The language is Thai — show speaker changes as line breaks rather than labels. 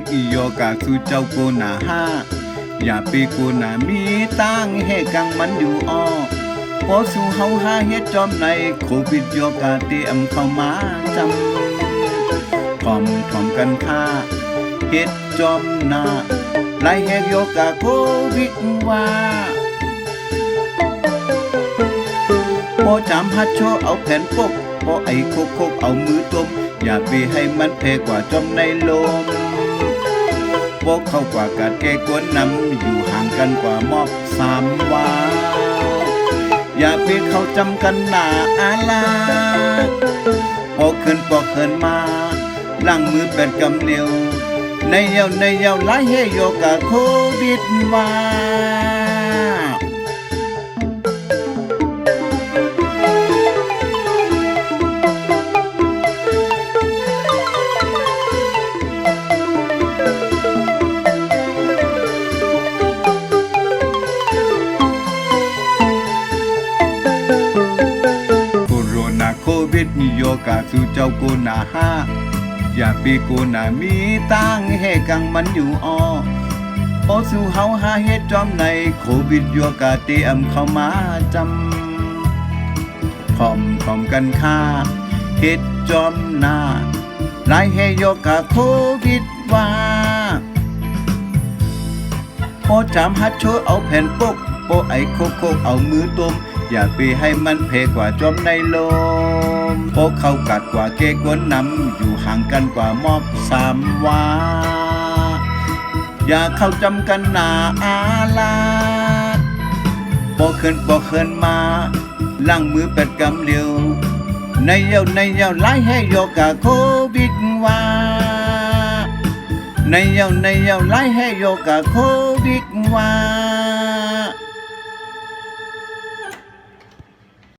ดโยกาสู่เจ้าโกนาห้าอย่าไปโกนามีตั้งให้กังมันอยู่อ้อพอสู่เฮาหาเฮ็ดจอมในโควิดโยกาเตรียมเข้ามาจำทอมกันค่าเฮ็ดจอมหน้าไล่เฮ็ดโยกาโควิดว่าพอจำฮัดโชเอาแผ่นปกพอไอ้โคกเอามือต้มอย่าไปให้มันแพ้กว่าจอมในลมพวกเข้ากว่าการแก้กวนนำอยู่ห่างกันกว่ามอบ3 วาอย่าไปเข้าจำกันหน้าอาลาพอขึ้นมาล้างมือเป็นกำเลียวในเยาไล่ให้โยกาโควิดว่าโควิดโยกาสู่เจ้าโกนาห้าอย่าไปโกนามีตั้งให้กังมันอยู่อ้อพอสู่เฮาหาเฮ็ดจอมในโควิดโยกาเตรียมเข้ามาจำพร้อมกันค่าเฮ็ดจอมหน้าไล่ให้โยกาโควิดว่าพอจำฮัดโชเอาแผ่นปกโปไอ้โคกเอามือต้มอย่าไปให้มันเพกว่าจอมในลมพวกเขากัดกว่าเกกวนนำอยู่ห่างกันกว่ามอบ3 วาอย่าเข้าจำกันหน้าอาลาพอขึ้นมาล้างมือเป็ดกำเลียวในเยาไล่ให้โยกาโควิดว่าในเยาไล่ให้โยกาโควิดว่า